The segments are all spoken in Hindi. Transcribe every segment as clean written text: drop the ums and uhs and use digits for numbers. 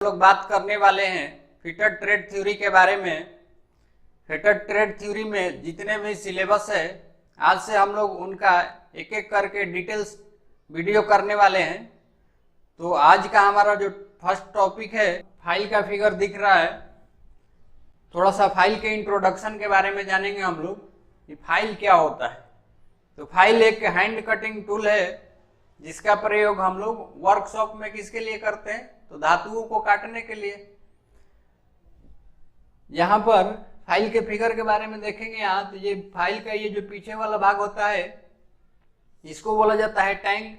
लोग बात करने वाले हैं फिटर ट्रेड थ्योरी के बारे में। फिटर ट्रेड थ्योरी में जितने भी सिलेबस है आज से हम लोग उनका एक एक करके डिटेल्स वीडियो करने वाले हैं। तो आज का हमारा जो फर्स्ट टॉपिक है, फाइल का फिगर दिख रहा है। थोड़ा सा फाइल के इंट्रोडक्शन के बारे में जानेंगे हम लोग कि फाइल क्या होता है। तो फाइल एक हैंड कटिंग टूल है जिसका प्रयोग हम लोग वर्कशॉप में किसके लिए करते हैं, तो धातुओं को काटने के लिए। यहाँ पर फाइल के फिगर के बारे में देखेंगे यहाँ, तो ये फाइल का ये जो पीछे वाला भाग होता है इसको बोला जाता है टैंक।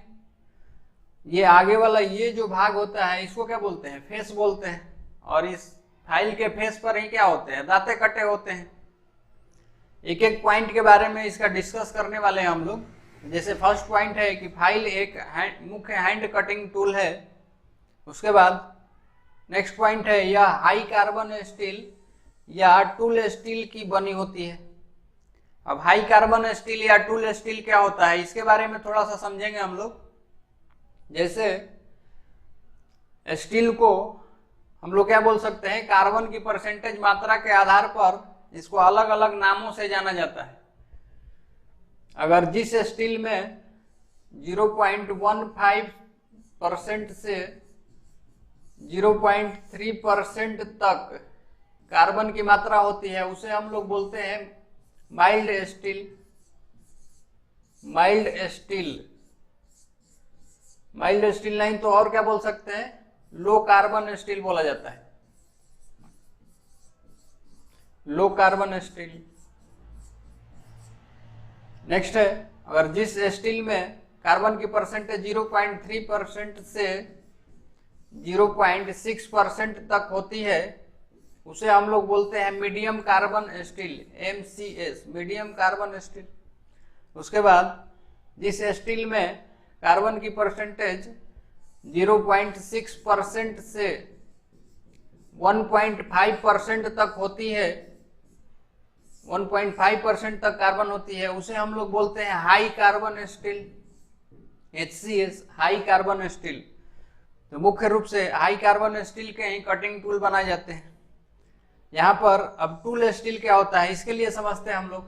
ये आगे वाला ये जो भाग होता है इसको क्या बोलते हैं, फेस बोलते हैं। और इस फाइल के फेस पर ही क्या होते हैं, दांते कटे होते हैं। एक एक पॉइंट के बारे में इसका डिस्कस करने वाले हैं हम लोग। जैसे फर्स्ट पॉइंट है कि फाइल एक मुख्य हैंड कटिंग टूल है। उसके बाद नेक्स्ट पॉइंट है यह हाई कार्बन स्टील या टूल स्टील की बनी होती है। अब हाई कार्बन स्टील या टूल स्टील क्या होता है इसके बारे में थोड़ा सा समझेंगे हम लोग। जैसे स्टील को हम लोग क्या बोल सकते हैं, कार्बन की परसेंटेज मात्रा के आधार पर इसको अलग अलग नामों से जाना जाता है। अगर जिस स्टील में 0.15% से 0.3% तक कार्बन की मात्रा होती है उसे हम लोग बोलते हैं माइल्ड स्टील। माइल्ड स्टील नहीं तो और क्या बोल सकते हैं, लो कार्बन स्टील बोला जाता है। Low carbon steel. नेक्स्ट है, अगर जिस स्टील में कार्बन की परसेंटेज 0.3% से 0.6% तक होती है उसे हम लोग बोलते हैं medium carbon steel, MCS, medium carbon steel. उसके बाद जिस स्टील में कार्बन की परसेंटेज 0.6% से 1.5% तक होती है, 1.5% तक कार्बन होती है उसे हम लोग बोलते हैं high carbon steel, HCS, high carbon steel. तो मुख्य रूप से हाई कार्बन स्टील के ही कटिंग टूल बनाए जाते हैं। यहाँ पर अब टूल स्टील क्या होता है इसके लिए समझते हैं हम लोग।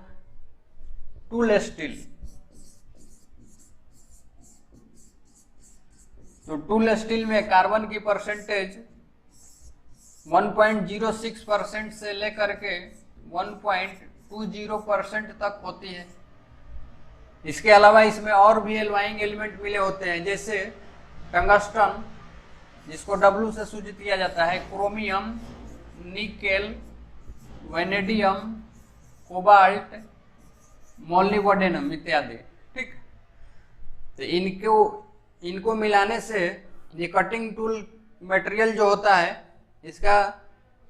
टूल स्टील, तो टूल स्टील में कार्बन की परसेंटेज 1.06% से लेकर के 1.20% तक होती है। इसके अलावा इसमें और भी एल्वाइंग एलिमेंट मिले होते हैं, जैसे टंगस्टन जिसको W से सूचित किया जाता है, chromium, nickel, vanadium, cobalt, molybdenum इत्यादि। ठीक, तो इनको मिलाने से ये कटिंग टूल मटेरियल जो होता है इसका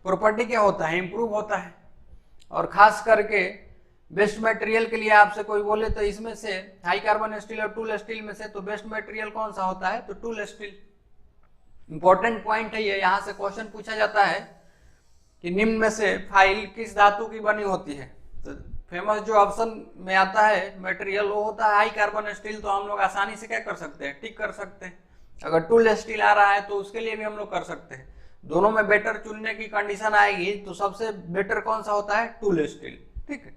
प्रॉपर्टी क्या होता है, इंप्रूव होता है। और खास करके बेस्ट मटेरियल के लिए आपसे कोई बोले तो इसमें से हाई कार्बन स्टील और टूल स्टील में से तो बेस्ट मटेरियल कौन सा होता है, तो टूल स्टील। इंपॉर्टेंट पॉइंट है ये, यहाँ से क्वेश्चन पूछा जाता है कि निम्न में से फाइल किस धातु की बनी होती है। तो फेमस जो ऑप्शन में आता है मटेरियल वो होता है हाई कार्बन स्टील। तो हम लोग आसानी से क्या कर सकते हैं, टिक कर सकते हैं। अगर टूल स्टील आ रहा है तो उसके लिए भी हम लोग कर सकते हैं। दोनों में बेटर चुनने की कंडीशन आएगी तो सबसे बेटर कौन सा होता है, टूल स्टील। ठीक है,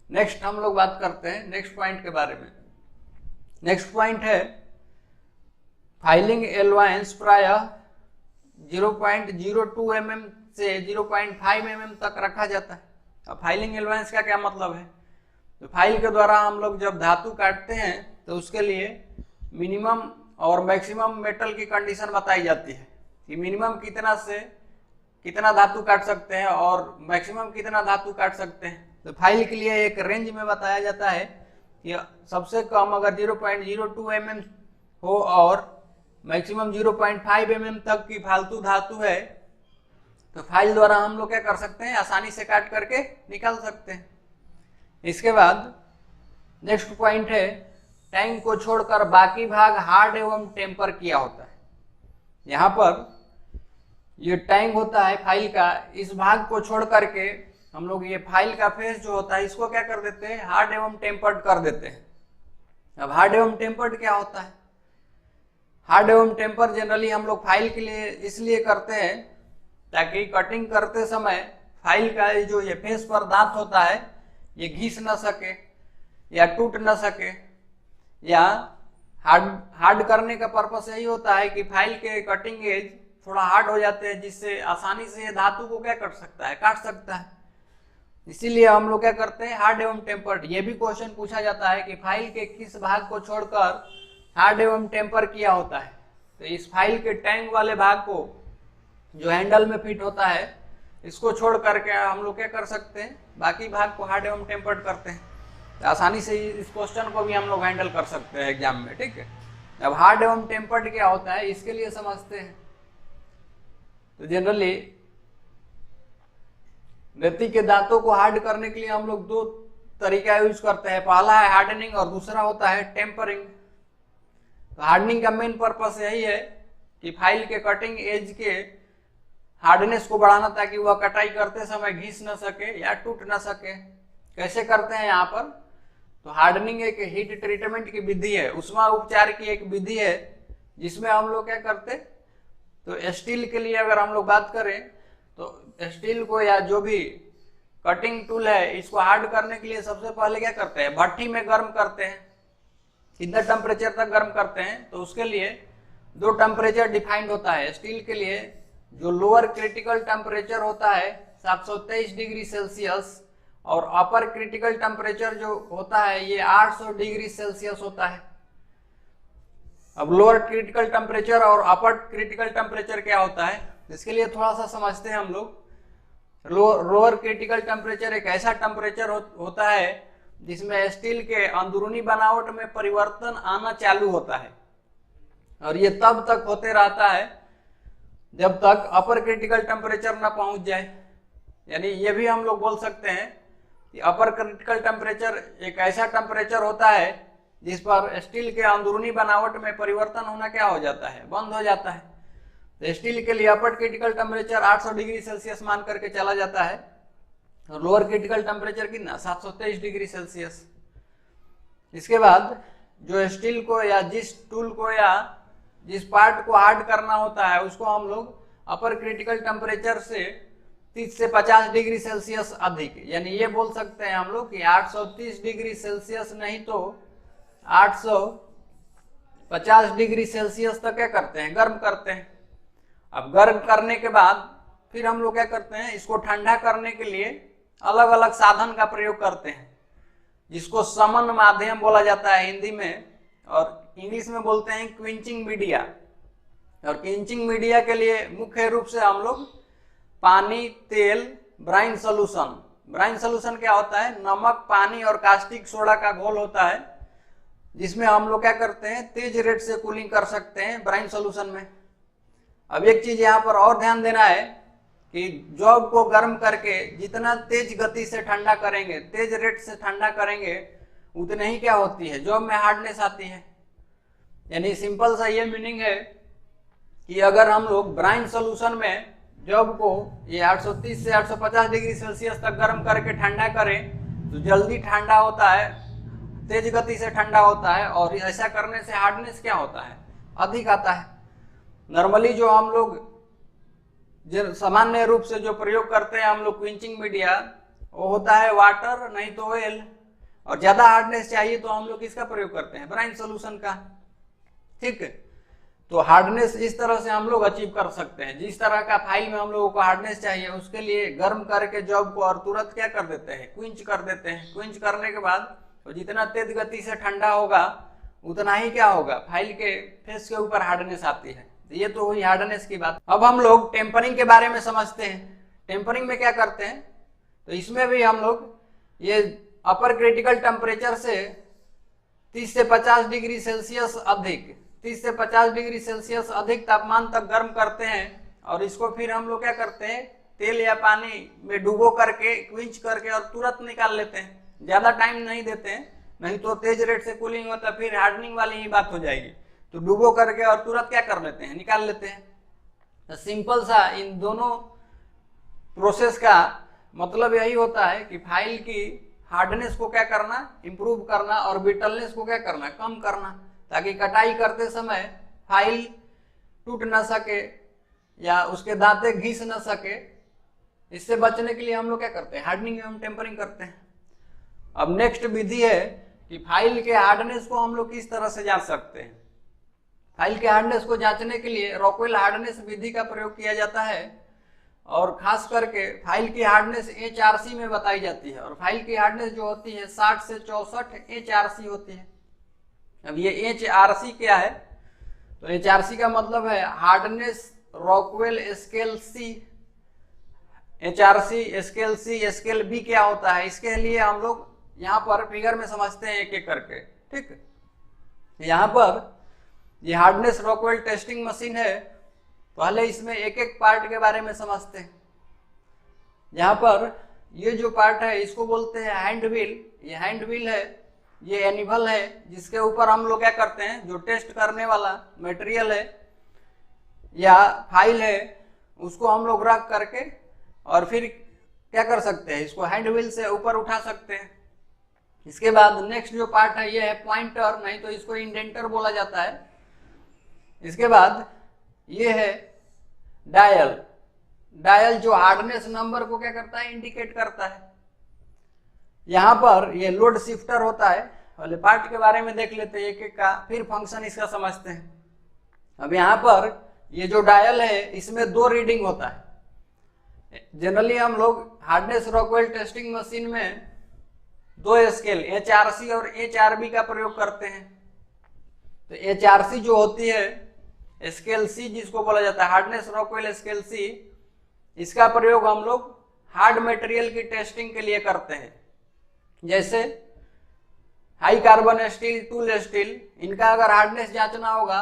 नेक्स्ट हम लोग बात करते हैं नेक्स्ट पॉइंट के बारे में। नेक्स्ट पॉइंट है फाइलिंग एलवांस प्रायः 0.02 mm से 0.5 mm तक रखा जाता है। अब फाइलिंग एलवांस का क्या मतलब है, तो फाइल के द्वारा हम लोग जब धातु काटते हैं तो उसके लिए मिनिमम और मैक्सिमम मेटल की कंडीशन बताई जाती है कि मिनिमम कितना से कितना धातु काट सकते हैं और मैक्सिमम कितना धातु काट सकते हैं। तो फाइल के लिए एक रेंज में बताया जाता है कि सबसे कम अगर 0.02 mm हो और मैक्सिमम 0.5 mm तक की फालतू धातु है तो फाइल द्वारा हम लोग क्या कर सकते हैं, आसानी से काट करके निकाल सकते हैं। इसके बाद नेक्स्ट पॉइंट है टैंक को छोड़कर बाकी भाग हार्ड एवं टेम्पर किया होता है। यहाँ पर ये टैंक होता है फाइल का, इस भाग को छोड़ करके हम लोग ये फाइल का फेस जो होता है इसको क्या कर देते हैं, हार्ड एवं टेम्पर्ड कर देते हैं। अब हार्ड एवं टेम्पर्ड क्या होता है, हार्ड एवं टेम्पर जनरली हम लोग फाइल के लिए इसलिए करते हैं ताकि कटिंग करते समय फाइल का जो ये फेस पर दांत होता है ये घिस न सके या टूट न सके, या हार्ड करने का पर्पस यही होता है कि फाइल के कटिंग एज थोड़ा हार्ड हो जाते हैं, जिससे आसानी से ये धातु को क्या कर सकता है, काट सकता है। इसीलिए हम लोग क्या करते हैं, हार्ड एवं टेम्पर्ड। ये भी क्वेश्चन पूछा जाता है कि फाइल के किस भाग को छोड़कर हार्ड एवं टेम्पर किया होता है। तो इस फाइल के टैंक वाले भाग को जो हैंडल में फिट होता है इसको छोड़ करके हम लोग क्या कर सकते हैं, बाकी भाग को हार्ड एवं टेम्पर्ड करते हैं। तो आसानी से इस क्वेश्चन को भी हम लोग हैंडल कर सकते हैं एग्जाम में, ठीक है। अब हार्ड एवं टेम्पर्ड क्या होता है इसके लिए समझते हैं। तो जनरली गति के दांतों को हार्ड करने के लिए हम लोग दो तरीका यूज करते हैं, पहला है हार्डनिंग और दूसरा होता है टेम्परिंग। तो हार्डनिंग का मेन पर्पस यही है कि फाइल के कटिंग एज के हार्डनेस को बढ़ाना, ताकि वह कटाई करते समय घिस न सके या टूट न सके। कैसे करते हैं यहाँ पर, तो हार्डनिंग एक हीट ट्रीटमेंट की विधि है, उष्मा उपचार की एक विधि है, जिसमें हम लोग क्या करते, तो स्टील के लिए अगर हम लोग बात करें तो स्टील को या जो भी कटिंग टूल है इसको हार्ड करने के लिए सबसे पहले क्या करते हैं, भट्ठी में गर्म करते हैं। कितना टेम्परेचर तक गर्म करते हैं, तो उसके लिए दो टेम्परेचर डिफाइंड होता है। स्टील के लिए जो लोअर क्रिटिकल टेम्परेचर होता है 723 डिग्री सेल्सियस, और अपर क्रिटिकल टेम्परेचर जो होता है ये 800 डिग्री सेल्सियस होता है। अब लोअर क्रिटिकल टेम्परेचर और अपर क्रिटिकल टेम्परेचर क्या होता है, इसके लिए थोड़ा सा समझते हैं हम लोग। लोअर क्रिटिकल टेम्परेचर एक ऐसा टेम्परेचर होता है जिसमें स्टील के अंदरूनी बनावट में परिवर्तन आना चालू होता है, और ये तब तक होते रहता है जब तक अपर क्रिटिकल टेम्परेचर न पहुंच जाए। यानी ये भी हम लोग बोल सकते हैं कि अपर क्रिटिकल टेम्परेचर एक ऐसा टेम्परेचर होता है जिस पर स्टील के अंदरूनी बनावट में परिवर्तन होना क्या हो जाता है, बंद हो जाता है। तो स्टील के लिए अपर क्रिटिकल टेम्परेचर 800 डिग्री सेल्सियस मान करके चला जाता है, और लोअर क्रिटिकल टेम्परेचर कितना, 723 डिग्री सेल्सियस। इसके बाद जो स्टील को या जिस टूल को या जिस पार्ट को हार्ड करना होता है उसको हम लोग अपर क्रिटिकल टेम्परेचर से 30 से 50 डिग्री सेल्सियस अधिक, यानी ये बोल सकते हैं हम लोग कि 830 डिग्री सेल्सियस नहीं तो 850 डिग्री सेल्सियस तक क्या करते हैं, गर्म करते हैं। अब गर्म करने के बाद फिर हम लोग क्या करते हैं, इसको ठंडा करने के लिए अलग अलग साधन का प्रयोग करते हैं, जिसको समन माध्यम बोला जाता है हिंदी में, और इंग्लिश में बोलते हैं क्विंचिंग मीडिया। और क्विंचिंग मीडिया के लिए मुख्य रूप से हम लोग पानी, तेल, ब्राइन सोल्यूशन। ब्राइन सोल्यूशन क्या होता है, नमक, पानी और कास्टिक सोडा का घोल होता है, जिसमें हम लोग क्या करते हैं, तेज रेट से कूलिंग कर सकते हैं ब्राइन सोल्यूशन में। अब एक चीज यहाँ पर और ध्यान देना है कि जॉब को गर्म करके जितना तेज गति से ठंडा करेंगे, तेज रेट से ठंडा करेंगे, उतने ही क्या होती है, जॉब में हार्डनेस आती है। यानी सिंपल सा ये मीनिंग है कि अगर हम लोग ब्राइन सोल्यूशन में जॉब को ये 830 से 850 डिग्री सेल्सियस तक गर्म करके ठंडा करें तो जल्दी ठंडा होता है, तेज गति से ठंडा होता है, और ऐसा करने से हार्डनेस क्या होता है, अधिक आता है। नॉर्मली जो हम लोग सामान्य रूप से जो प्रयोग करते हैं हम लोग क्विंचिंग मीडिया, वो होता है वाटर नहीं तो ऑयल, और ज्यादा हार्डनेस चाहिए तो हम लोग किसका प्रयोग करते हैं, ब्राइन सोल्यूशन का, ठीक है। तो हार्डनेस इस तरह से हम लोग अचीव कर सकते हैं। जिस तरह का फाइल में हम लोगों को हार्डनेस चाहिए उसके लिए गर्म करके जॉब को और तुरंत क्या कर देते हैं, क्विंच कर देते हैं। क्विंच करने के बाद तो जितना तेज गति से ठंडा होगा उतना ही क्या होगा, फाइल के फेस के ऊपर हार्डनेस आती है। ये तो हुई हार्डनेस की बात। अब हम लोग टेम्परिंग के बारे में समझते हैं। टेम्परिंग में क्या करते हैं, तो इसमें भी हम लोग ये अपर क्रिटिकल टेम्परेचर से 30 से 50 डिग्री सेल्सियस अधिक, 30 से 50 डिग्री सेल्सियस अधिक तापमान तक गर्म करते हैं, और इसको फिर हम लोग क्या करते हैं, तेल या पानी में डुबो करके क्विंच करके और तुरंत निकाल लेते हैं। ज्यादा टाइम नहीं देते हैं, नहीं तो तेज रेट से कूलिंग होता फिर हार्डनिंग वाली ही बात हो जाएगी। तो डुबो करके और तुरंत क्या कर लेते हैं, निकाल लेते हैं। तो सिंपल सा इन दोनों प्रोसेस का मतलब यही होता है कि फाइल की हार्डनेस को क्या करना, इंप्रूव करना, और ब्रिटलनेस को क्या करना, कम करना, ताकि कटाई करते समय फाइल टूट ना सके या उसके दांते घिस ना सके, इससे बचने के लिए हम लोग क्या करते हैं, हार्डनिंग एवं टेम्परिंग करते हैं। अब नेक्स्ट विधि है कि फाइल के हार्डनेस को हम लोग किस तरह से जांच सकते हैं। फाइल के हार्डनेस को जांचने के लिए रॉकवेल हार्डनेस विधि का प्रयोग किया जाता है और खास करके फाइल की हार्डनेस HRC में बताई जाती है। और फाइल की हार्डनेस जो होती है 60 से 64 HRC होती है। अब ये HRC क्या है, तो HRC का मतलब है hardness Rockwell scale C। HRC scale C scale B क्या होता है, इसके लिए हम लोग यहाँ पर फिगर में समझते हैं एक एक करके। ठीक, यहाँ पर ये हार्डनेस रॉकवेल टेस्टिंग मशीन है, पहले इसमें एक एक पार्ट के बारे में समझते हैं। यहाँ पर ये जो पार्ट है इसको बोलते हैं हैंड व्हील। ये हैंड व्हील है, ये एनिवल है जिसके ऊपर हम लोग क्या करते हैं, जो टेस्ट करने वाला मटेरियल है या फाइल है उसको हम लोग रख करके और फिर क्या कर सकते हैं, इसको हैंड व्हील से ऊपर उठा सकते हैं। इसके बाद नेक्स्ट जो पार्ट है ये है पॉइंटर, नहीं तो इसको इंडेंटर बोला जाता है। इसके बाद ये है डायल। डायल जो हार्डनेस नंबर को क्या करता है, इंडिकेट करता है। यहाँ पर ये लोड शिफ्टर होता है। पहले पार्ट के बारे में देख लेते हैं एक एक का, फिर फंक्शन इसका समझते हैं। अब यहाँ पर ये जो डायल है इसमें दो रीडिंग होता है। जनरली हम लोग हार्डनेस रॉकवेल टेस्टिंग मशीन में दो स्केल HRC और HRB का प्रयोग करते हैं। तो HRC जो होती है स्केल C जिसको बोला जाता है हार्डनेस रॉकवेल स्केल C, इसका प्रयोग हम लोग हार्ड मटेरियल की टेस्टिंग के लिए करते हैं। जैसे high carbon steel, tool steel, इनका अगर हार्डनेस जांचना होगा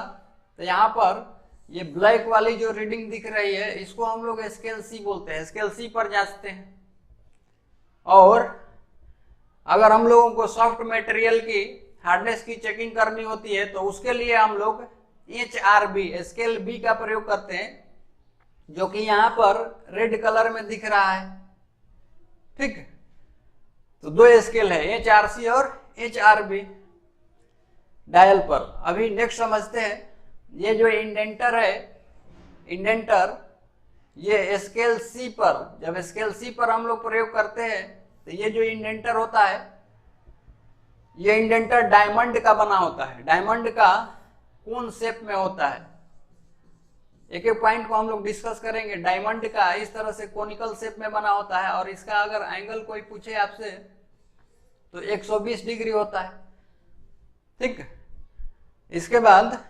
तो यहाँ पर ये ब्लैक वाली जो रीडिंग दिख रही है इसको हम लोग स्केल C बोलते हैं, स्केल C पर जांचते हैं। और अगर हम लोगों को सॉफ्ट मटेरियल की हार्डनेस की चेकिंग करनी होती है तो उसके लिए हम लोग HRB स्केल B का प्रयोग करते हैं, जो कि यहाँ पर रेड कलर में दिख रहा है। ठीक, तो दो स्केल है HRC और HRB डायल पर। अभी नेक्स्ट समझते हैं, ये जो इंडेंटर है, इंडेंटर ये स्केल C पर, जब स्केल C पर हम लोग प्रयोग करते हैं तो ये जो इंडेंटर होता है, ये इंडेंटर डायमंड का बना होता है। डायमंड का कौन शेप में होता है, एक एक पॉइंट को हम लोग डिस्कस करेंगे। डायमंड का इस तरह से कोनिकल शेप में बना होता है और इसका अगर एंगल कोई पूछे आपसे तो 120 डिग्री होता है। ठीक, इसके बाद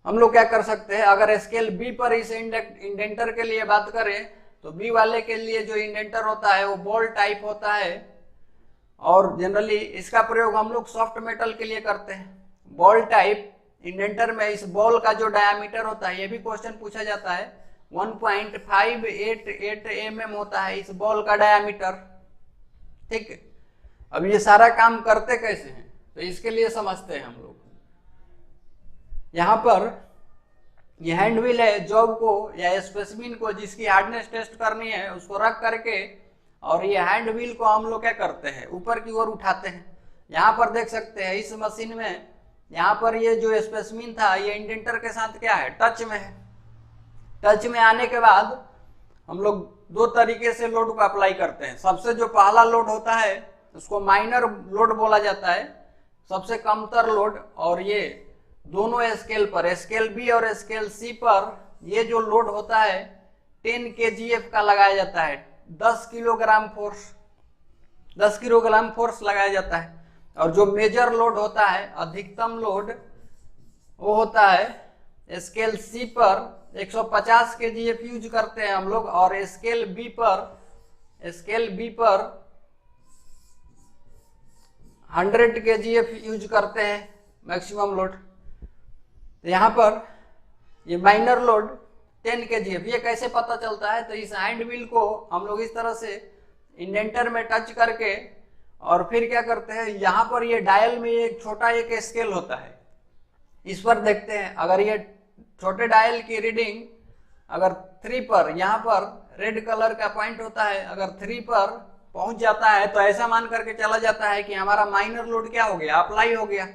हम लोग क्या कर सकते हैं, अगर स्केल B पर इस इंडेंटर के लिए बात करें तो B वाले के लिए जो इंडेंटर होता है वो बॉल टाइप होता है और जनरली इसका प्रयोग हम लोग सॉफ्ट मेटल के लिए करते हैं। बॉल टाइप इंडेंटर में इस बॉल का जो डायामीटर होता है, ये भी क्वेश्चन पूछा जाता है, 1.588 mm होता है इस बॉल का डायामीटर। ठीक, अब ये सारा काम करते कैसे हैं तो इसके लिए समझते हैं हम लोग। यहाँ पर ये हैंड व्हील है, जॉब को या स्पेसिमेन को जिसकी हार्डनेस टेस्ट करनी है उसको रख करके और ये हैंड व्हील को हम लोग क्या करते हैं, ऊपर की ओर उठाते हैं। यहाँ पर देख सकते हैं इस मशीन में, यहाँ पर ये जो स्पेसिमेन था ये इंडेंटर के साथ क्या है, टच में है। टच में आने के बाद हम लोग दो तरीके से लोड को अप्लाई करते हैं। सबसे जो पहला लोड होता है उसको माइनर लोड बोला जाता है, सबसे कमतर लोड। और ये दोनों स्केल पर, स्केल B और स्केल C पर ये जो लोड होता है 10 kgf का लगाया जाता है। 10 किलोग्राम फोर्स लगाया जाता है। और जो मेजर लोड होता है, अधिकतम लोड, वो होता है स्केल C पर 150 kgf यूज करते हैं हम लोग और स्केल B पर 100 kgf यूज करते हैं मैक्सिमम लोड। यहाँ पर ये माइनर लोड 10 kgf, ये कैसे पता चलता है तो इस हैंड व्हील को हम लोग इस तरह से इंडेंटर में टच करके और फिर क्या करते हैं, यहाँ पर ये डायल में एक छोटा एक स्केल होता है, इस पर देखते हैं। अगर ये छोटे डायल की रीडिंग अगर 3 पर, यहाँ पर रेड कलर का पॉइंट होता है, अगर 3 पर पहुंच जाता है तो ऐसा मान करके चला जाता है कि हमारा माइनर लोड क्या हो गया, अप्लाई हो गया।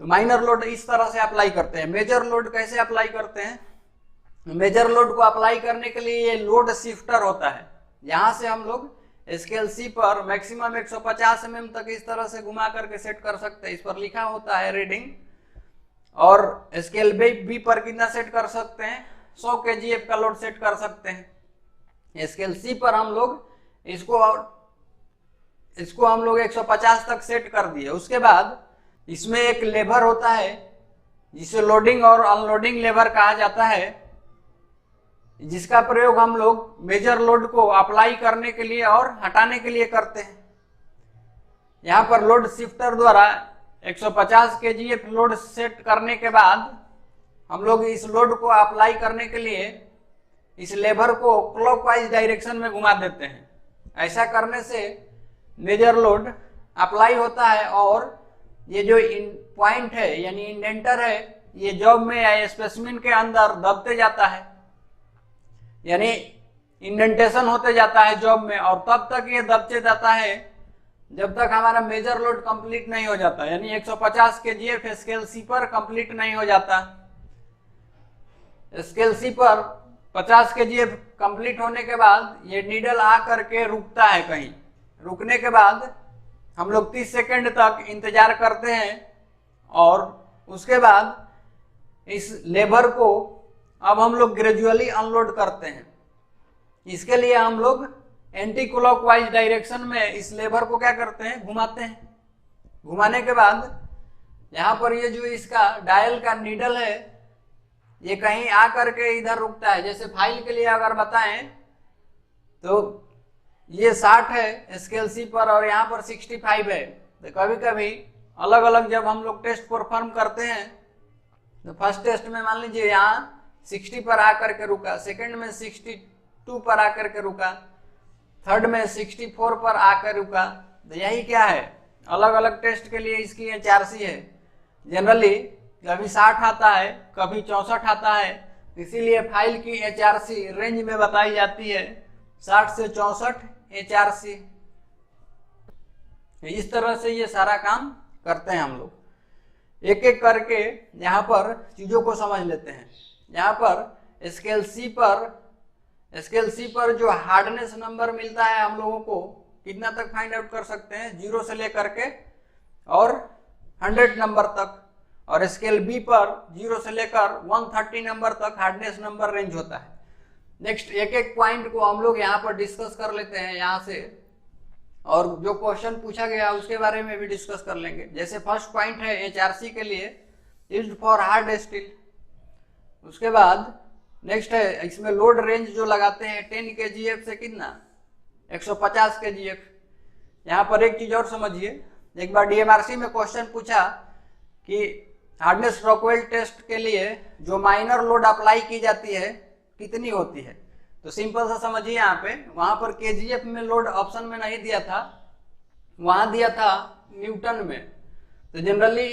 तो माइनर लोड इस तरह से अप्लाई करते हैं। मेजर लोड कैसे अप्लाई करते हैं? मेजर लोड को अप्लाई करने के लिए ये लोड शिफ्टर होता है। यहां से हम लोग स्केल सी पर मैक्सिमम 150 mm तक इस तरह से घुमा करके सेट कर सकते हैं। इस पर लिखा होता है रीडिंग। और स्केल बी पर कितना सेट कर सकते हैं? 100 kgf का लोड सेट कर सकते हैं। स्केल सी पर हम लोग इसको हम लोग 150 तक सेट कर दिए। उसके बाद इसमें एक लेवर होता है जिसे लोडिंग और अनलोडिंग लेवर कहा जाता है, जिसका प्रयोग हम लोग मेजर लोड को अप्लाई करने के लिए और हटाने के लिए करते हैं। यहां पर लोड शिफ्टर द्वारा 150 kgf लोड सेट करने के बाद हम लोग इस लोड को अप्लाई करने के लिए इस लेवर को क्लॉकवाइज डायरेक्शन में घुमा देते हैं। ऐसा करने से मेजर लोड अप्लाई होता है और ये जो पॉइंट है यानी इंडेंटर है, ये जॉब में या स्पेसिमेन के अंदर दबते जाता है, यानी इंडेंटेशन होते जाता है जॉब में। और तब तक ये दबते जाता है जब तक हमारा मेजर लोड कंप्लीट नहीं हो जाता, यानी 150 kgf स्केल सी पर कंप्लीट नहीं हो जाता। स्केल सी पर 50 kgf कंप्लीट होने के बाद ये नीडल आ करके रुकता है कहीं। रुकने के बाद हम लोग 30 सेकंड तक इंतजार करते हैं और उसके बाद इस लेबर को अब हम लोग ग्रेजुअली अनलोड करते हैं। इसके लिए हम लोग एंटी क्लॉकवाइज डायरेक्शन में इस लेबर को क्या करते हैं? घुमाते हैं। घुमाने के बाद यहाँ पर ये जो इसका डायल का नीडल है ये कहीं आ करके इधर रुकता है। जैसे फाइल के लिए अगर बताएं तो ये 60 है स्केल सी पर और यहाँ पर 65 है। तो कभी कभी अलग अलग जब हम लोग टेस्ट परफॉर्म करते हैं तो फर्स्ट टेस्ट में मान लीजिए यहाँ 60 पर आकर के रुका, सेकंड में 62 पर आकर के रुका, थर्ड में 64 पर आकर रुका। तो यही क्या है, अलग अलग टेस्ट के लिए इसकी HRC है। जनरली कभी 60 आता है, कभी 64 आता है, इसीलिए फाइल की HRC रेंज में बताई जाती है 60 से 64 HRC। इस तरह से ये सारा काम करते हैं हम लोग। एक एक करके यहाँ पर चीजों को समझ लेते हैं। यहाँ पर स्केल सी पर जो हार्डनेस नंबर मिलता है हम लोगों को कितना तक फाइंड आउट कर सकते हैं? 0 से लेकर के और 100 नंबर तक। और स्केल बी पर 0 से लेकर 130 नंबर तक हार्डनेस नंबर रेंज होता है। नेक्स्ट एक एक पॉइंट को हम लोग यहाँ पर डिस्कस कर लेते हैं यहाँ से, और जो क्वेश्चन पूछा गया उसके बारे में भी डिस्कस कर लेंगे। जैसे फर्स्ट पॉइंट है HRC के लिए यूज्ड फॉर हार्ड स्टील। उसके बाद नेक्स्ट है इसमें लोड रेंज जो लगाते हैं 10 kgf से कितना 150 kgf। यहाँ पर एक चीज और समझिए, एक बार DMRC में क्वेश्चन पूछा कि हार्डनेस रॉकवेल टेस्ट के लिए जो माइनर लोड अप्लाई की जाती है कितनी होती है, तो सिंपल सा समझिए यहाँ पे, वहां पर kgf में लोड ऑप्शन में नहीं दिया था, वहां दिया था न्यूटन में। तो जनरली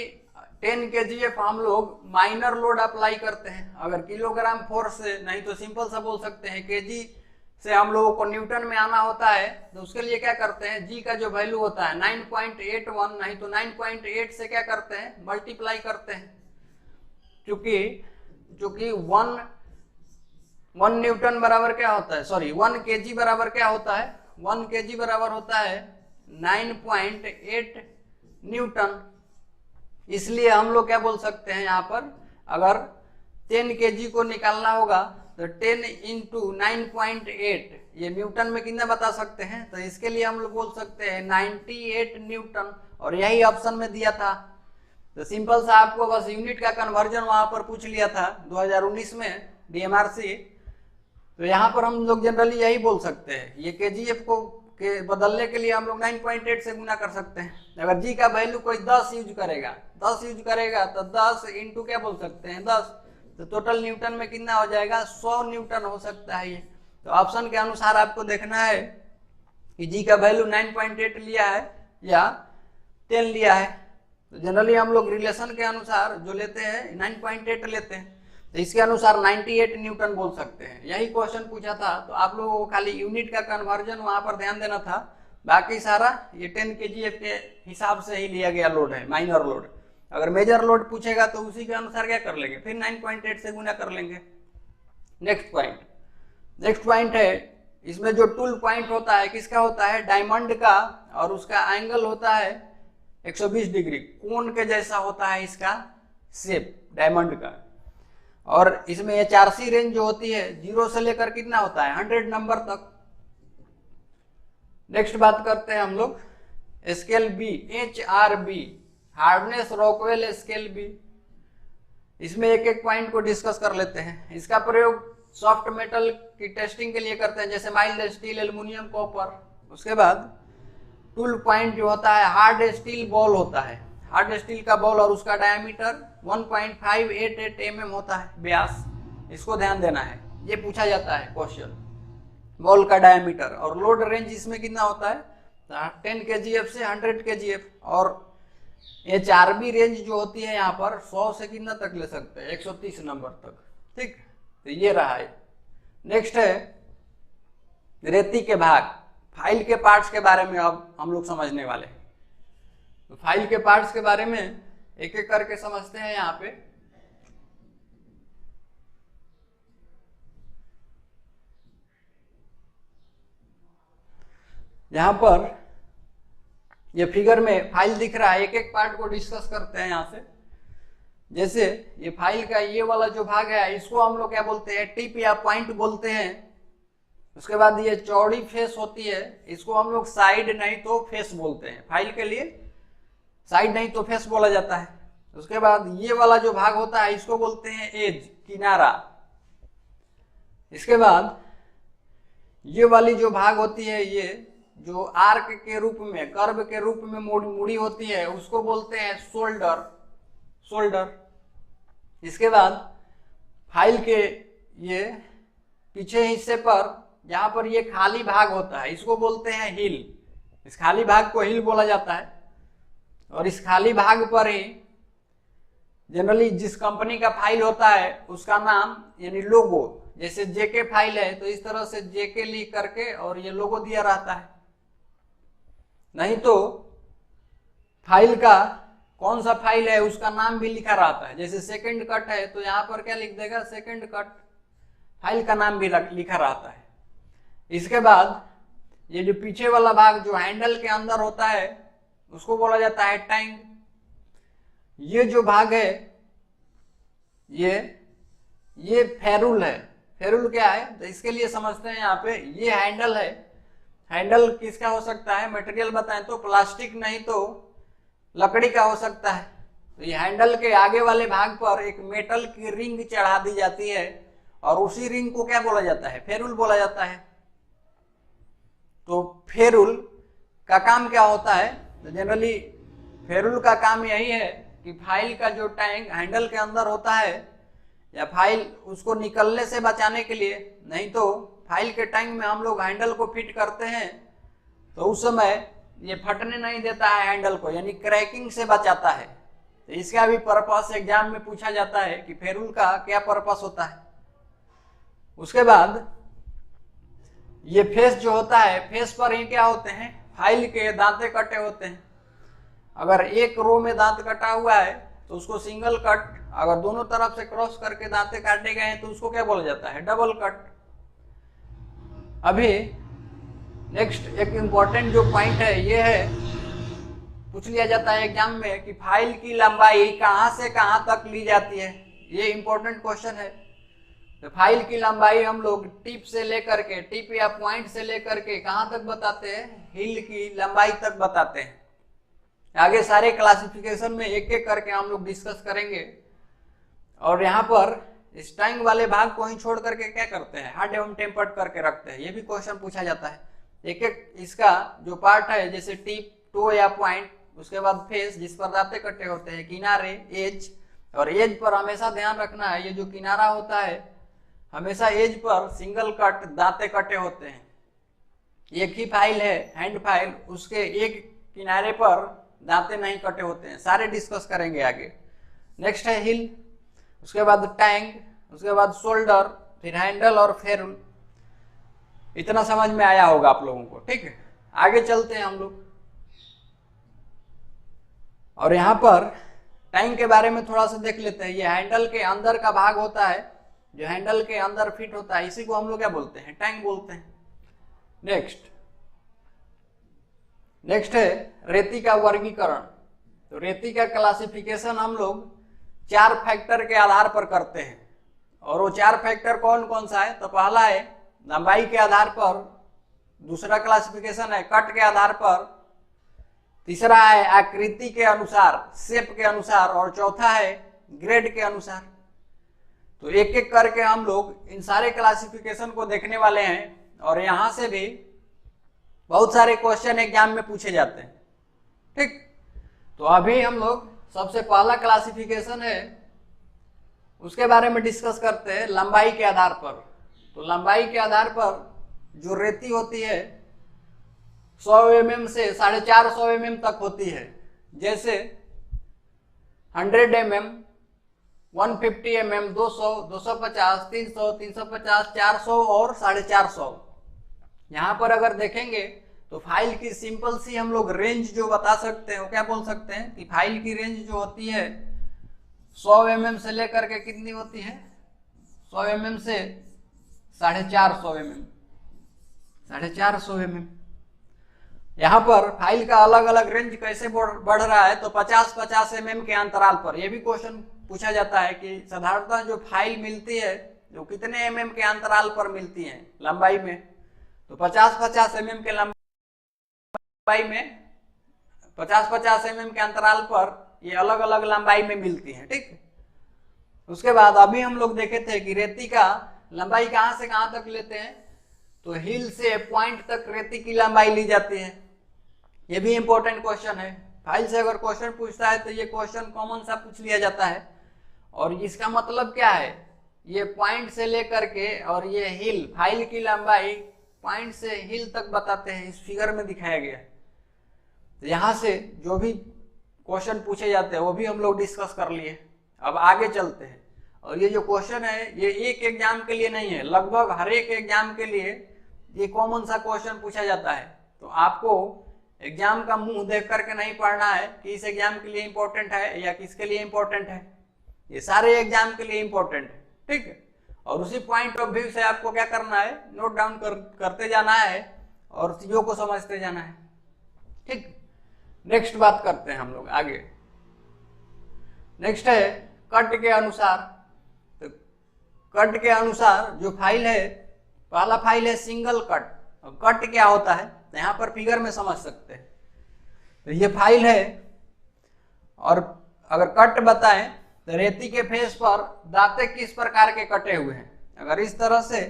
10 kgf हम लोग माइनर लोड अप्लाई करते हैं। अगर किलोग्राम फोर्स से नहीं तो सिंपल सा बोल सकते हैं kg से हम लोगों को न्यूटन में आना होता है। तो उसके लिए क्या करते हैं, g का जो वैल्यू होता है 9.81 नहीं तो 9.8 से क्या करते हैं, मल्टीप्लाई करते हैं। चूंकि 1 न्यूटन बराबर क्या होता है, सॉरी 1 kg बराबर क्या होता है, 1 kg बराबर होता है 9.8 न्यूटन। इसलिए हम लोग क्या बोल सकते हैं यहाँ पर, अगर 10 kg को निकालना होगा तो 10 इंटू 9.8 ये न्यूटन में कितना बता सकते हैं, तो इसके लिए हम लोग बोल सकते हैं 98 न्यूटन, और यही ऑप्शन में दिया था। तो सिंपल सा आपको बस यूनिट का कन्वर्जन वहां पर पूछ लिया था 2019 में DMRC। तो यहाँ पर हम लोग जनरली यही बोल सकते हैं, ये kgf को के बदलने के लिए हम लोग 9.8 से गुना कर सकते हैं। अगर g का वैल्यू कोई 10 यूज करेगा तो 10 इंटू क्या बोल सकते हैं 10, तो टोटल न्यूटन में कितना हो जाएगा 100 न्यूटन हो सकता है ये। तो ऑप्शन के अनुसार आपको देखना है कि g का वैल्यू 9.8 लिया है या 10 लिया है। तो जनरली हम लोग रिलेशन के अनुसार जो लेते हैं 9.8 लेते हैं, तो इसके अनुसार 98 न्यूटन बोल सकते हैं। यही क्वेश्चन पूछा था, तो आप लोगों को खाली यूनिट का कन्वर्जन वहां पर ध्यान देना था, बाकी सारा ये 10 kgf के हिसाब से ही लिया गया लोड है, माइनर लोड। अगर मेजर लोड पूछेगा तो उसी के अनुसार क्या कर लेंगे, फिर 9.8 से गुना कर लेंगे। नेक्स्ट पॉइंट है, इसमें जो टूल पॉइंट होता है किसका होता है, डायमंड का, और उसका एंगल होता है 120 डिग्री, कोन के जैसा होता है इसका शेप डायमंड का। और इसमें HRC रेंज जो होती है 0 से लेकर कितना होता है 100 नंबर तक। नेक्स्ट बात करते हैं हम लोग scale B, HRB, hardness Rockwell scale B. इसमें एक एक पॉइंट को डिस्कस कर लेते हैं। इसका प्रयोग सॉफ्ट मेटल की टेस्टिंग के लिए करते हैं, जैसे माइल्ड स्टील, एल्युमिनियम, कॉपर। उसके बाद टूल पॉइंट जो होता है हार्ड स्टील बॉल होता है, हार्ड स्टील का बॉल और उसका डायमीटर 1.588 mm होता है व्यास। इसको ध्यान देना है, ये पूछा जाता है क्वेश्चन, बॉल का डायमीटर। और लोड रेंज इसमें कितना होता है 10 kgf से 100 kgf। और HRB रेंज जो होती है यहाँ पर 100 से कितना तक ले सकते हैं 130 नंबर तक। ठीक, तो ये रहा है। नेक्स्ट है रेती के भाग, फाइल के पार्ट्स के बारे में अब हम लोग समझने वाले हैं। तो फाइल के पार्ट्स के बारे में एक एक करके समझते हैं। यहाँ पे यहाँ पर ये फिगर में फाइल दिख रहा है, एक एक पार्ट को डिस्कस करते हैं यहाँ से। जैसे ये फाइल का ये वाला जो भाग है इसको हम लोग क्या बोलते हैं, टिप या पॉइंट बोलते हैं। उसके बाद ये चौड़ी फेस होती है, इसको हम लोग साइड नहीं तो फेस बोलते हैं। फाइल के लिए साइड नहीं तो फेस बोला जाता है। उसके बाद ये वाला जो भाग होता है इसको बोलते हैं एज, किनारा। इसके बाद ये वाली जो भाग होती है, ये जो आर्क के रूप में, कर्व के रूप में मुड़ी होती है, उसको बोलते हैं शोल्डर। इसके बाद फाइल के ये पीछे हिस्से पर जहां पर ये खाली भाग होता है इसको बोलते हैं हिल। इस खाली भाग को हिल बोला जाता है। और इस खाली भाग पर ही जनरली जिस कंपनी का फाइल होता है उसका नाम यानी लोगो, जैसे जेके फाइल है तो इस तरह से जेके लिख करके और ये लोगो दिया रहता है। नहीं तो फाइल का कौन सा फाइल है उसका नाम भी लिखा रहता है। जैसे सेकंड कट है तो यहाँ पर क्या लिख देगा, सेकंड कट, फाइल का नाम भी लिखा रहता है। इसके बाद ये जो पीछे वाला भाग जो हैंडल के अंदर होता है उसको बोला जाता है टैंक। ये जो भाग है ये फेरुल है। फेरुल क्या है तो इसके लिए समझते हैं यहाँ पे, ये हैंडल है। हैंडल किसका हो सकता है, मटेरियल बताएं तो प्लास्टिक नहीं तो लकड़ी का हो सकता है। तो ये हैंडल के आगे वाले भाग पर एक मेटल की रिंग चढ़ा दी जाती है और उसी रिंग को क्या बोला जाता है, फेरुल बोला जाता है। तो फेरुल का काम क्या होता है, तो जनरली फेरुल का काम यही है कि फाइल का जो टैंक हैंडल के अंदर होता है या फाइल उसको निकलने से बचाने के लिए, नहीं तो फाइल के टैंक में हम लोग हैंडल को फिट करते हैं तो उस समय ये फटने नहीं देता है हैंडल को, यानी क्रैकिंग से बचाता है। तो इसका भी पर्पस एग्जाम में पूछा जाता है कि फेरुल का क्या पर्पस होता है। उसके बाद ये फेस जो होता है, फेस पर ही क्या होते हैं, फाइल के दांते कटे होते हैं। अगर एक रो में दांत कटा हुआ है तो उसको सिंगल कट, अगर दोनों तरफ से क्रॉस करके दांते काटे गए हैं तो उसको क्या बोला जाता है, डबल कट। अभी नेक्स्ट एक इम्पॉर्टेंट जो पॉइंट है ये है, पूछ लिया जाता है एग्जाम में कि फाइल की लंबाई कहां से कहां तक ली जाती है। ये इंपॉर्टेंट क्वेश्चन है। तो फाइल की लंबाई हम लोग टिप से लेकर के, टिप या पॉइंट से लेकर के कहां तक बताते हैं, हिल की लंबाई तक बताते हैं। आगे सारे क्लासिफिकेशन में एक एक करके हम लोग डिस्कस करेंगे। और यहाँ पर इस टैंक वाले भाग को ही छोड़ करके क्या करते हैं, हार्ड एवं टेम्पर्ड करके रखते हैं। ये भी क्वेश्चन पूछा जाता है। एक एक इसका जो पार्ट है, जैसे टिप, टो या पॉइंट, उसके बाद फेस जिस पर दांते कटे होते हैं, किनारे, एज। और एज पर हमेशा ध्यान रखना है, ये जो किनारा होता है हमेशा एज पर सिंगल कट दांते कटे होते हैं। एक ही फाइल है हैंड फाइल, उसके एक किनारे पर दांते नहीं कटे होते हैं। सारे डिस्कस करेंगे आगे। नेक्स्ट है हिल, उसके बाद टैंक, उसके बाद शोल्डर, फिर हैंडल और फेरुल। इतना समझ में आया होगा आप लोगों को, ठीक है। आगे चलते हैं हम लोग। और यहाँ पर टैंक के बारे में थोड़ा सा देख लेते हैं। ये हैंडल के अंदर का भाग होता है, जो हैंडल के अंदर फिट होता है, इसी को हम लोग क्या बोलते हैं, टैंक बोलते हैं। नेक्स्ट है रेती का वर्गीकरण। तो रेती का क्लासिफिकेशन हम लोग 4 फैक्टर के आधार पर करते हैं, और वो 4 फैक्टर कौन कौन सा है? तो पहला है लंबाई के आधार पर, दूसरा क्लासिफिकेशन है कट के आधार पर, तीसरा है आकृति के अनुसार, शेप के अनुसार, और चौथा है ग्रेड के अनुसार। तो एक एक करके हम लोग इन सारे क्लासिफिकेशन को देखने वाले हैं, और यहां से भी बहुत सारे क्वेश्चन एग्जाम में पूछे जाते हैं। ठीक, तो अभी हम लोग सबसे पहला क्लासिफिकेशन है उसके बारे में डिस्कस करते हैं, लंबाई के आधार पर। तो लंबाई के आधार पर जो रेती होती है 100 mm से 450 mm तक होती है, जैसे 100 mm, 150 mm, 200, 250, 300, 350, 400 और 450। यहाँ पर अगर देखेंगे तो फाइल की सिंपल सी हम लोग रेंज जो बता सकते हैं वो क्या बोल सकते हैं कि फाइल की रेंज जो होती है 100 mm से लेकर के कितनी होती है, 100 mm से 450 mm, 450 mm। यहाँ पर फाइल का अलग अलग रेंज कैसे बढ़ रहा है, तो 50-50 mm के अंतराल पर। यह भी क्वेश्चन पूछा जाता है कि साधारणतः जो फाइल मिलती है जो कितने mm के अंतराल पर मिलती है लंबाई में, तो 50-50 mm के लंबाई में 50-50 mm के अंतराल पर ये अलग अलग लंबाई में मिलती है। ठीक, उसके बाद अभी हम लोग देखे थे कि रेती का लंबाई कहां से कहां तक लेते हैं, तो हिल से पॉइंट तक रेती की लंबाई ली जाती है। ये भी इंपॉर्टेंट क्वेश्चन है, फाइल से अगर क्वेश्चन पूछता है तो ये क्वेश्चन कॉमन सा पूछ लिया जाता है। और इसका मतलब क्या है, ये पॉइंट से लेकर के और ये हिल, फाइल की लंबाई पॉइंट से हिल तक बताते हैं, इस फिगर में दिखाया गया है। तो यहां से जो भी क्वेश्चन पूछे जाते हैं वो भी हम लोग डिस्कस कर लिए। अब आगे चलते हैं, और ये जो क्वेश्चन है ये एक एग्जाम के लिए नहीं है, लगभग हर एक एग्जाम के लिए ये कॉमन सा क्वेश्चन पूछा जाता है। तो आपको एग्जाम का मुंह देख करके नहीं पढ़ना है कि इस एग्जाम के लिए इंपॉर्टेंट है या किसके लिए इंपॉर्टेंट है, ये सारे एग्जाम के लिए इंपॉर्टेंट है। ठीक है, और उसी पॉइंट ऑफ व्यू से आपको क्या करना है, नोट डाउन करते जाना है और चीजों को समझते जाना है। ठीक, नेक्स्ट बात करते हैं हम लोग आगे। नेक्स्ट है कट के अनुसार। तो कट के अनुसार जो फाइल है, पहला फाइल है सिंगल कट। कट क्या होता है तो यहाँ पर फिगर में समझ सकते हैं। तो ये फाइल है, और अगर कट बताएं तो रेती के फेस पर दांते किस प्रकार के कटे हुए हैं। अगर इस तरह से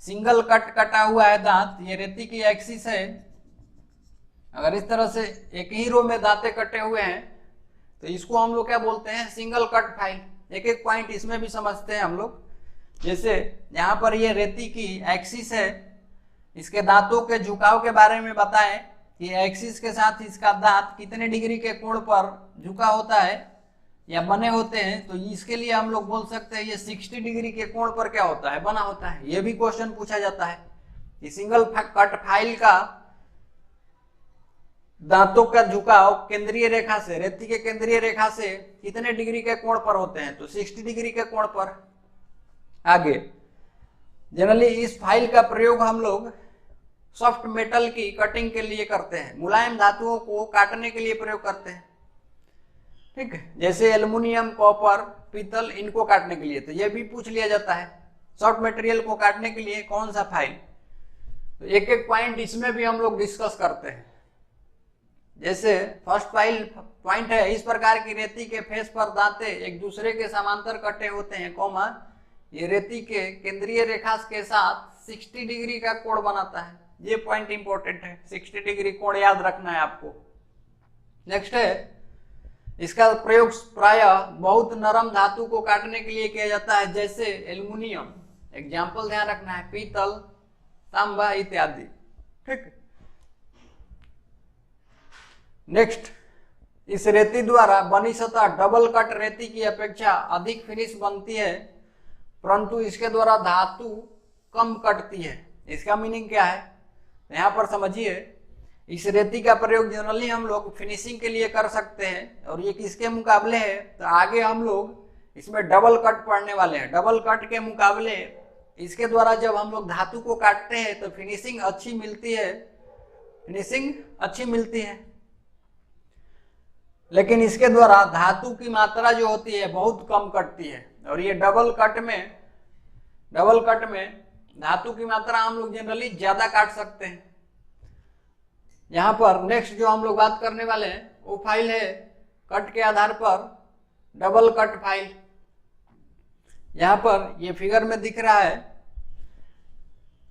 सिंगल कट कटा हुआ है दांत, ये रेती की एक्सिस है, अगर इस तरह से एक ही रो में दांते कटे हुए हैं तो इसको हम लोग क्या बोलते हैं, सिंगल कट फाइल। एक एक पॉइंट इसमें भी समझते हैं हम लोग। जैसे यहाँ पर ये रेती की एक्सिस है, इसके दांतों के झुकाव के बारे में बताएं कि एक्सिस के साथ इसका दांत कितने डिग्री के कोण पर झुका होता है या बने होते हैं। तो इसके लिए हम लोग बोल सकते हैं ये 60 डिग्री के कोण पर क्या होता है, बना होता है। ये भी क्वेश्चन पूछा जाता है कि सिंगल कट फाइल का दांतों का झुकाव केंद्रीय रेखा से, रेती के केंद्रीय रेखा से कितने डिग्री के कोण पर होते हैं, तो 60 डिग्री के कोण पर। आगे जनरली इस फाइल का प्रयोग हम लोग सॉफ्ट मेटल की कटिंग के लिए करते हैं, मुलायम धातुओं को काटने के लिए प्रयोग करते हैं। ठीक है, जैसे एल्युमिनियम, कॉपर, पीतल, इनको काटने के लिए। तो ये भी पूछ लिया जाता है सॉफ्ट मटेरियल को काटने के लिए कौन सा फाइल। तो एक एक पॉइंट इसमें भी हम लोग डिस्कस करते हैं। जैसे फर्स्ट फाइल पॉइंट है, इस प्रकार की रेती के फेस पर दांते एक दूसरे के समांतर कटे होते हैं, कॉमा ये रेती के केंद्रीय रेखा के साथ 60 डिग्री का कोण बनाता है। ये पॉइंट इंपॉर्टेंट है, 60 डिग्री कोण याद रखना है आपको। नेक्स्ट है, इसका प्रयोग प्रायः बहुत नरम धातु को काटने के लिए किया जाता है, जैसे एल्युमिनियम, एग्जाम्पल ध्यान रखना है, पीतल, तांबा इत्यादि। ठीक, नेक्स्ट, इस रेती द्वारा बनी सतह डबल कट रेती की अपेक्षा अधिक फिनिश बनती है, परंतु इसके द्वारा धातु कम कटती है। इसका मीनिंग क्या है, यहां पर समझिए, इस रेती का प्रयोग जनरली हम लोग फिनिशिंग के लिए कर सकते हैं। और ये किसके मुकाबले है, तो आगे हम लोग इसमें डबल कट पढ़ने वाले हैं। डबल कट के मुकाबले इसके द्वारा जब हम लोग धातु को काटते हैं तो फिनिशिंग अच्छी मिलती है, फिनिशिंग अच्छी मिलती है। लेकिन इसके द्वारा धातु की मात्रा जो होती है बहुत कम कटती है। और ये डबल कट में धातु की मात्रा हम लोग जनरली ज्यादा काट सकते हैं। यहाँ पर नेक्स्ट जो हम लोग बात करने वाले हैं वो फाइल है कट के आधार पर डबल कट फाइल। यहाँ पर ये फिगर में दिख रहा है,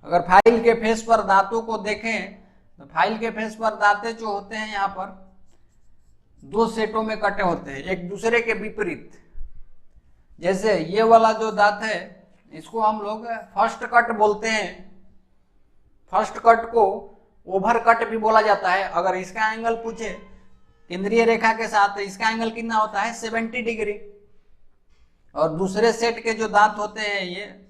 अगर फाइल के फेस पर दांतों को देखें तो फाइल के फेस पर दांतें जो होते हैं यहाँ पर दो सेटों में कटे होते हैं एक दूसरे के विपरीत। जैसे ये वाला जो दांत है इसको हम लोग फर्स्ट कट बोलते हैं। फर्स्ट कट को ओवर कट भी बोला जाता है। अगर इसका एंगल पूछे केंद्रीय रेखा के साथ, इसका एंगल कितना होता है 70 डिग्री। और दूसरे सेट के जो दांत होते हैं ये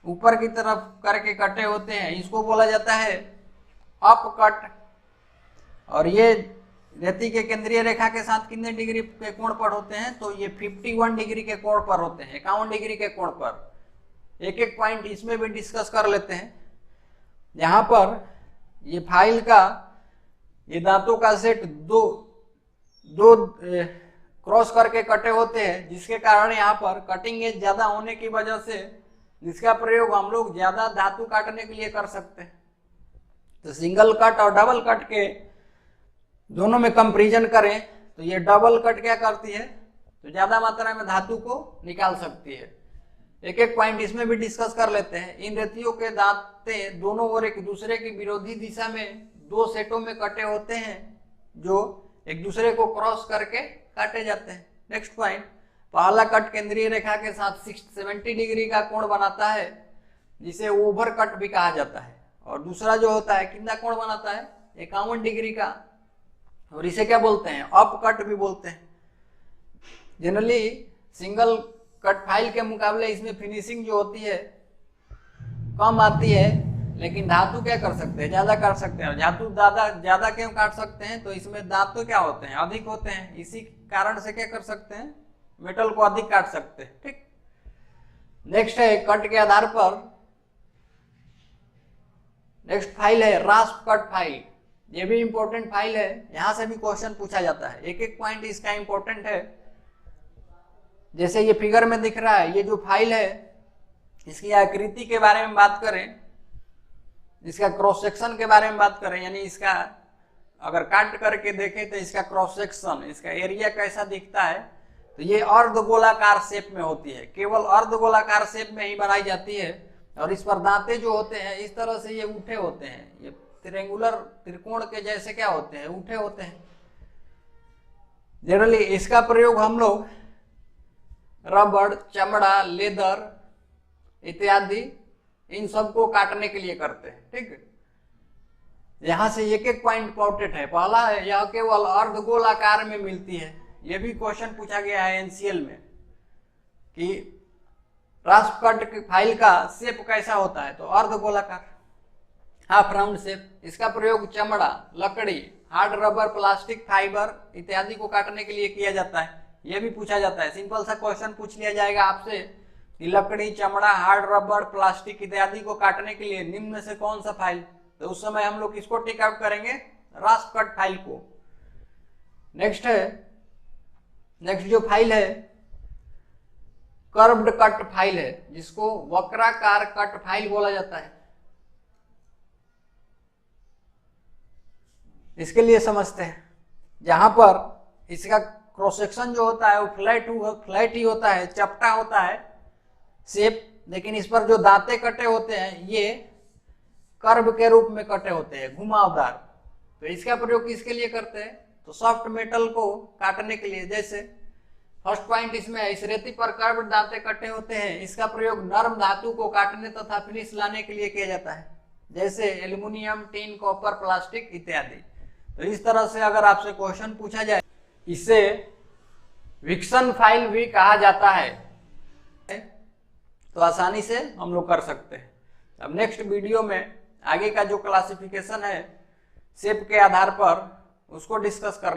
ऊपर की तरफ करके कटे होते हैं, इसको बोला जाता है अप कट। और ये रेती के केंद्रीय रेखा के साथ कितने डिग्री के कोण पर होते हैं, तो ये 51 डिग्री के कोण पर होते हैं, 51 डिग्री के कोण पर। एक एक पॉइंट इसमें भी डिस्कस कर लेते हैं। यहाँ पर ये फाइल का ये दांतों का सेट दो क्रॉस करके कटे होते हैं, जिसके कारण यहाँ पर कटिंग एज ज्यादा होने की वजह से जिसका प्रयोग हम लोग ज्यादा धातु काटने के लिए कर सकते हैं। तो सिंगल कट और डबल कट के दोनों में कंपैरिजन करें तो ये डबल कट क्या करती है, तो ज्यादा मात्रा में धातु को निकाल सकती है। एक एक पॉइंट इसमें भी डिस्कस कर लेते हैं। इन रेतियों के दांते दोनों ओर एक दूसरे की विरोधी दिशा में दो सेटों में कटे होते हैं जो एक दूसरे को क्रॉस करके काटे जाते हैं। नेक्स्ट पॉइंट, पहला कट केंद्रीय रेखा के साथ 70 डिग्री का कोण बनाता है जिसे ओवर कट भी कहा जाता है। और दूसरा जो होता है कितना कोण बनाता है 51 डिग्री का, और इसे क्या बोलते हैं अप कट भी बोलते हैं। जनरली सिंगल कट फाइल के मुकाबले इसमें फिनिशिंग जो होती है कम आती है, लेकिन धातु क्या कर सकते हैं ज्यादा काट सकते हैं। धातु ज्यादा क्यों काट सकते हैं, तो इसमें दांत तो क्या होते हैं अधिक होते हैं, इसी कारण से क्या कर सकते हैं मेटल को अधिक काट सकते हैं। ठीक, नेक्स्ट है कट के आधार पर नेक्स्ट फाइल है रास्प कट फाइल। ये भी इंपॉर्टेंट फाइल है, यहां से भी क्वेश्चन पूछा जाता है। एक एक पॉइंट इसका इंपॉर्टेंट है। जैसे ये फिगर में दिख रहा है, ये जो फाइल है इसकी आकृति के बारे में बात करें, इसका क्रॉस सेक्शन के बारे में बात करें, यानी इसका अगर काट करके देखें तो इसका क्रॉस सेक्शन, इसका एरिया कैसा दिखता है, तो ये अर्धगोलाकार शेप में होती है। केवल अर्धगोलाकार शेप में ही बनाई जाती है। और इस पर दांते जो होते हैं इस तरह से ये उठे होते हैं, ये ट्रायंगुलर त्रिकोण के जैसे क्या होते हैं उठे होते हैं। जनरली इसका प्रयोग हम लोग रबड़, चमड़ा, लेदर इत्यादि इन सबको काटने के लिए करते हैं। ठीक है, यहां से एक एक पॉइंट इंपॉर्टेंट है। पहला है यह केवल अर्धगोल आकार में मिलती है। यह भी क्वेश्चन पूछा गया है एनसीएल में कि रास्प कट फाइल का शेप कैसा होता है, तो अर्धगोलाकार हाफ राउंड शेप। इसका प्रयोग चमड़ा, लकड़ी, हार्ड रबर, प्लास्टिक, फाइबर इत्यादि को काटने के लिए किया जाता है। यह भी पूछा जाता है, सिंपल सा क्वेश्चन पूछ लिया जाएगा आपसे कि लकड़ी, चमड़ा, हार्ड रबर, प्लास्टिक इत्यादि को काटने के लिए निम्न में से कौन सा फाइल, तो उस समय हम लोग किसको टिक आउट करेंगे रास्प कट फाइल को। नेक्स्ट जो फाइल है कर्व्ड कट फाइल है, जिसको वक्राकार कट फाइल बोला जाता है। इसके लिए समझते हैं, जहां पर इसका क्रॉस सेक्शन जो होता है वो फ्लैट ही होता है, चपटा होता है शेप, लेकिन इस पर जो दांते कटे होते हैं ये कर्व के रूप में कटे होते हैं, घुमावदार। तो इसका प्रयोग किसके लिए करते हैं, तो सॉफ्ट मेटल को काटने के लिए। जैसे फर्स्ट पॉइंट इसमें है, इस रेती पर कर्व दांते कटे होते हैं, इसका प्रयोग नरम धातु को काटने तथा फिनिश लाने के लिए किया जाता है, जैसे एल्युमिनियम, टीन, कॉपर, प्लास्टिक इत्यादि। तो इस तरह से अगर आपसे क्वेश्चन पूछा जाए, इसे विक्सन फाइल भी कहा जाता है, तो आसानी से हम लोग कर सकते हैं। अब नेक्स्ट वीडियो में आगे का जो क्लासिफिकेशन है शेप के आधार पर उसको डिस्कस करना।